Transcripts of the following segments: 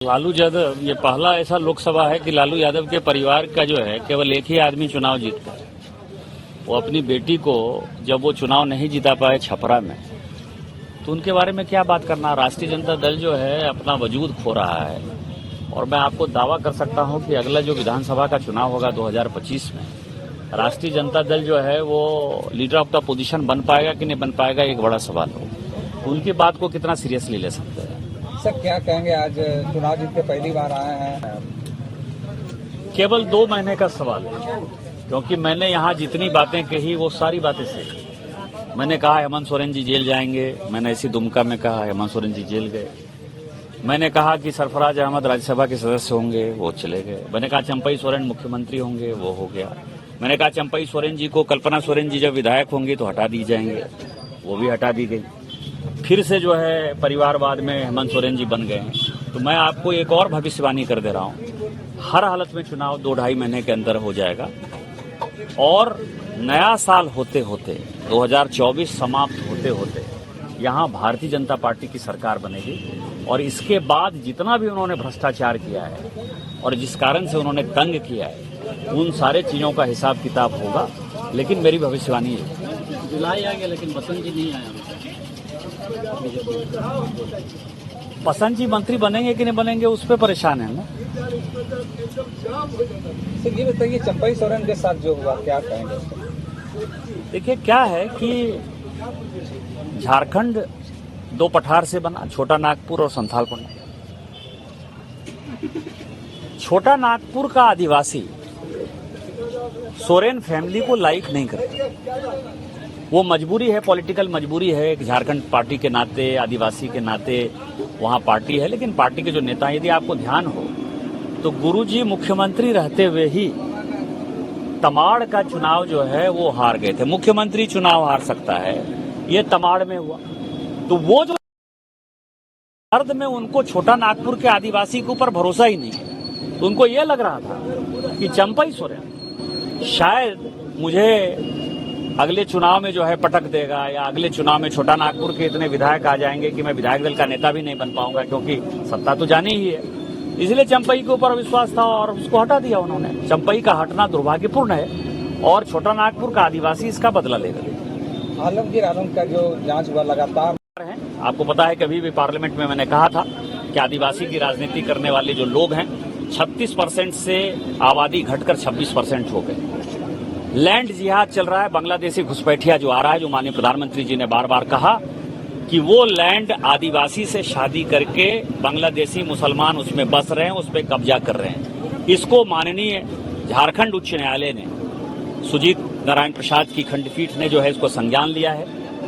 लालू यादव ये पहला ऐसा लोकसभा है कि लालू यादव के परिवार का जो है केवल एक ही आदमी चुनाव जीतता है। वो अपनी बेटी को जब वो चुनाव नहीं जीता पाए छपरा में, तो उनके बारे में क्या बात करना। राष्ट्रीय जनता दल जो है अपना वजूद खो रहा है और मैं आपको दावा कर सकता हूं कि अगला जो विधानसभा का चुनाव होगा 2025 में राष्ट्रीय जनता दल जो है वो लीडर ऑफ द पोजीशन बन पाएगा कि नहीं बन पाएगा, एक बड़ा सवाल हो। उनकी बात को कितना सीरियसली ले सकते हैं। सर क्या कहेंगे, आज चुनाव जीत के पहली बार आए हैं? केवल 2 महीने का सवाल है, क्योंकि मैंने यहाँ जितनी बातें कही वो सारी बातें सही। मैंने कहा हेमंत सोरेन जी जेल जाएंगे, मैंने इसी दुमका में कहा हेमंत सोरेन जी जेल गए। मैंने कहा कि सरफराज अहमद राज्यसभा के सदस्य होंगे, वो चले गए। मैंने कहा चंपई सोरेन मुख्यमंत्री होंगे, वो हो गया। मैंने कहा चंपई सोरेन जी को कल्पना सोरेन जी जब विधायक होंगी तो हटा दी जाएंगे, वो भी हटा दी गई। फिर से जो है परिवारवाद में हेमंत सोरेन जी बन गए हैं। तो मैं आपको एक और भविष्यवाणी कर दे रहा हूं, हर हालत में चुनाव 2-2.5 महीने के अंदर हो जाएगा और नया साल होते होते 2024 समाप्त होते होते यहां भारतीय जनता पार्टी की सरकार बनेगी। और इसके बाद जितना भी उन्होंने भ्रष्टाचार किया है और जिस कारण से उन्होंने तंग किया है, उन सारे चीजों का हिसाब किताब होगा। लेकिन मेरी भविष्यवाणी है, जुलाई आ गया लेकिन बसंत जी नहीं आया। बसंत जी मंत्री बनेंगे कि नहीं बनेंगे उस पर परेशान है ना। सर ये बताइए, चंपई सोरेन के साथ जो हुआ क्या कहेंगे? देखिए क्या है कि झारखंड 2 पठार से बना, छोटा नागपुर और संथालपट्टी। छोटा नागपुर का आदिवासी सोरेन फैमिली को लाइक नहीं करता। वो मजबूरी है, पॉलिटिकल मजबूरी है, एक झारखंड पार्टी के नाते, आदिवासी के नाते वहां पार्टी है। लेकिन पार्टी के जो नेता हैं, यदि आपको ध्यान हो तो गुरुजी मुख्यमंत्री रहते हुए ही तमाड़ का चुनाव जो है वो हार गए थे। मुख्यमंत्री चुनाव हार सकता है, ये तमाड़ में हुआ। तो वो जो अर्ध में उनको छोटा नागपुर के आदिवासी के ऊपर भरोसा ही नहीं है। तो उनको ये लग रहा था कि चंपई सोरेन शायद मुझे अगले चुनाव में जो है पटक देगा, या अगले चुनाव में छोटा नागपुर के इतने विधायक आ जाएंगे कि मैं विधायक दल का नेता भी नहीं बन पाऊंगा, क्योंकि सत्ता तो जानी ही है। इसलिए चंपई के ऊपर विश्वास था और उसको हटा दिया उन्होंने। चंपई का हटना दुर्भाग्यपूर्ण है और छोटा नागपुर का आदिवासी इसका बदला लेगा। आलमगीर आलम का जो जांच हुआ लगातार है, आपको पता है कभी भी पार्लियामेंट में मैंने कहा था कि आदिवासी की राजनीति करने वाले जो लोग हैं 36% से आबादी घटकर 26% हो गए। लैंड जिहाद चल रहा है, बांग्लादेशी घुसपैठिया जो आ रहा है, जो माननीय प्रधानमंत्री जी ने बार बार कहा कि वो लैंड आदिवासी से शादी करके बांग्लादेशी मुसलमान उसमें बस रहे हैं, उस पर कब्जा कर रहे हैं। इसको माननीय झारखंड उच्च न्यायालय ने, सुजीत नारायण प्रसाद की खंडपीठ ने जो है इसको संज्ञान लिया है।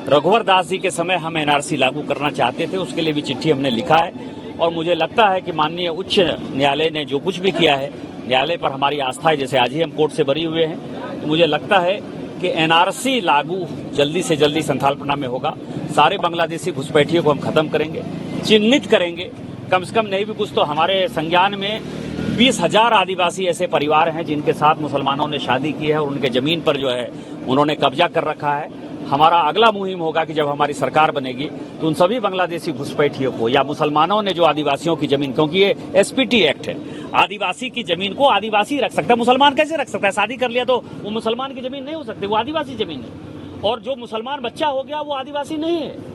रघुवर दास जी के समय हम एनआरसी लागू करना चाहते थे, उसके लिए भी चिट्ठी हमने लिखा है। और मुझे लगता है कि माननीय उच्च न्यायालय ने जो कुछ भी किया है, न्यायालय पर हमारी आस्था है। जैसे आज ही हम कोर्ट से बरी हुए हैं, तो मुझे लगता है कि एनआरसी लागू जल्दी से जल्दी संथालपट्टी में होगा। सारे बांग्लादेशी घुसपैठियों को हम खत्म करेंगे, चिन्हित करेंगे। कम से कम नहीं भी कुछ तो हमारे संज्ञान में 20,000 आदिवासी ऐसे परिवार हैं जिनके साथ मुसलमानों ने शादी की है और उनके जमीन पर जो है उन्होंने कब्जा कर रखा है। हमारा अगला मुहिम होगा कि जब हमारी सरकार बनेगी तो उन सभी बांग्लादेशी घुसपैठियों को या मुसलमानों ने जो आदिवासियों की जमीन, क्योंकि ये एसपीटी एक्ट है, आदिवासी की जमीन को आदिवासी रख सकता है, मुसलमान कैसे रख सकता है? शादी कर लिया तो वो मुसलमान की जमीन नहीं हो सकती, वो आदिवासी जमीन है। और जो मुसलमान बच्चा हो गया वो आदिवासी नहीं है।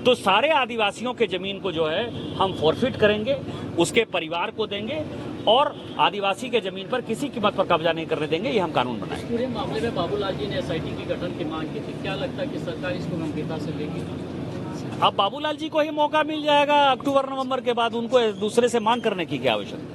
तो सारे आदिवासियों के जमीन को जो है हम फॉरफिट करेंगे, उसके परिवार को देंगे और आदिवासी के जमीन पर किसी कीमत पर कब्जा नहीं करने देंगे। ये हम कानून बनाएंगे। पूरे मामले में बाबूलाल जी ने एसआईटी की गठन की मांग की थी, क्या लगता है कि सरकार इसको गंभीरता से लेगी? अब बाबूलाल जी को ही मौका मिल जाएगा अक्टूबर नवंबर के बाद, उनको दूसरे से मांग करने की क्या आवश्यकता है?